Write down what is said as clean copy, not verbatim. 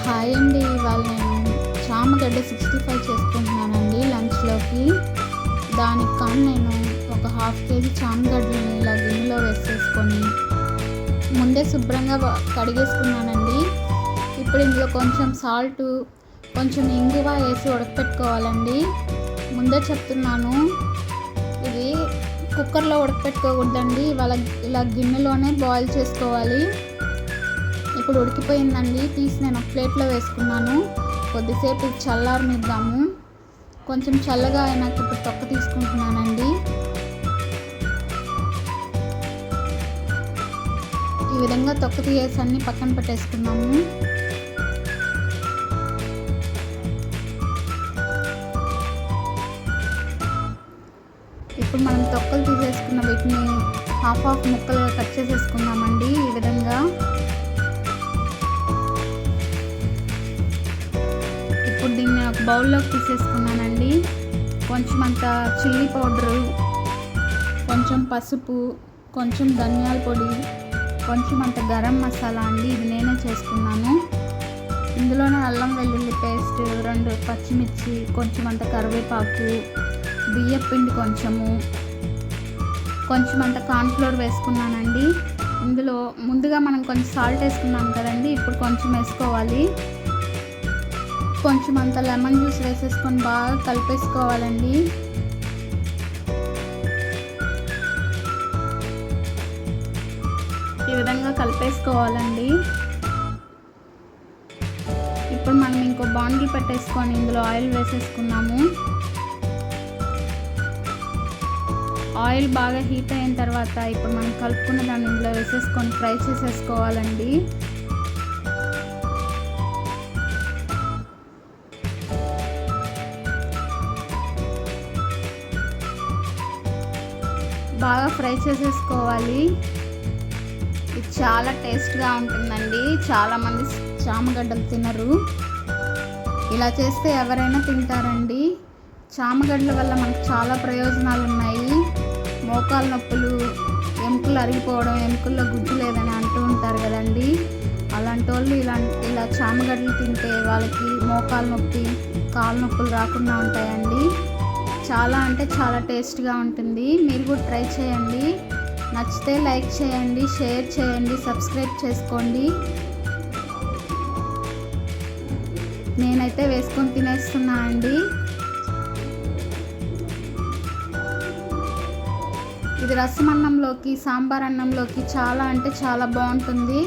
Hi అండి. ఇవాళ నేను చామగడ్డ 65 చేసుకుంటున్నానండి లంచ్లోకి. దానికి కానీ నేను ఒక హాఫ్ కేజీ చామగడ్డని ఇలా గిన్నెలో వేసేసుకొని ముందే శుభ్రంగా కడిగేసుకున్నానండి. ఇప్పుడు ఇందులో కొంచెం సాల్టు, కొంచెం ఇంగువ వేసి ఉడకపెట్టుకోవాలండి. ముందే చెప్తున్నాను, ఇది కుక్కర్లో ఉడకపెట్టుకోకూడదండి. ఇలా గిన్నెలోనే బాయిల్ చేసుకోవాలి. ఇప్పుడు ఉడికిపోయిందండి. తీసి నేను ఒక ప్లేట్లో వేసుకున్నాను. కొద్దిసేపు ఇది చల్లారనిద్దాము. కొంచెం చల్లగా అయినాక ఇప్పుడు తొక్క తీసుకుంటున్నానండి. ఈ విధంగా తొక్క తీసేసి అన్ని పక్కన పెట్టేసుకున్నాము. ఇప్పుడు మనం తొక్కలు తీసేసుకున్న వీటిని హాఫ్ ముక్కలుగా కట్ చేసేసుకున్నామండి. ఈ విధంగా ఇప్పుడు దీన్ని ఒక బౌల్లోకి తీసేసుకున్నానండి. కొంచెం అంత చిల్లీ పౌడరు, కొంచెం పసుపు, కొంచెం ధనియాల పొడి, కొంచెం అంత గరం మసాలా అండి. ఇది నేనే చేసుకున్నాను. ఇందులోనే అల్లం వెల్లుల్లి పేస్ట్, 2 పచ్చిమిర్చి, కొంచెం అంత కరివేపాకు, బియ్యం పిండి కొంచెం అంత కార్న్ఫ్లోర్ వేసుకున్నానండి. ఇందులో ముందుగా మనం కొంచెం సాల్ట్ వేసుకున్నాం కదండి, ఇప్పుడు కొంచెం వేసుకోవాలి. కొంచెం అంత లెమన్ జ్యూస్ వేసేసుకొని బాగా కలిపేసుకోవాలండి. ఈ విధంగా కలిపేసుకోవాలండి. ఇప్పుడు మనం ఇంకో బాండిల్ పెట్టేసుకొని ఇందులో ఆయిల్ వేసేసుకున్నాము. ఆయిల్ బాగా హీట్ అయిన తర్వాత ఇప్పుడు మనం కలుపుకున్న దాన్ని ఇందులో వేసేసుకొని ఫ్రై చేసేసుకోవాలండి. బాగా ఫ్రై చేసేసుకోవాలి. ఇది చాలా టేస్ట్గా ఉంటుందండి. చాలామంది చామగడ్డలు తినరు. ఇలా చేస్తే ఎవరైనా తింటారండి. చామగడ్డల వల్ల మనకు చాలా ప్రయోజనాలు ఉన్నాయి. మోకాల నొప్పులు, ఎముకలు అరిగిపోవడం, ఎముకల్లో గుజ్జు లేదని అంటూ ఉంటారు కదండి. అలాంటి వాళ్ళు ఇలా చామగడ్డలు తింటే వాళ్ళకి మోకాల నొప్పి, కాళ్ళ నొప్పులు రాకుండా ఉంటాయండి. చాలా అంటే చాలా టేస్ట్గా ఉంటుంది. మీరు కూడా ట్రై చేయండి. నచ్చితే లైక్ చేయండి, షేర్ చేయండి, సబ్స్క్రైబ్ చేసుకోండి. నేనైతే వేసుకొని తినేస్తున్నా అండి. ఇది రసం అన్నంలోకి, సాంబార్ అన్నంలోకి చాలా అంటే చాలా బాగుంటుంది.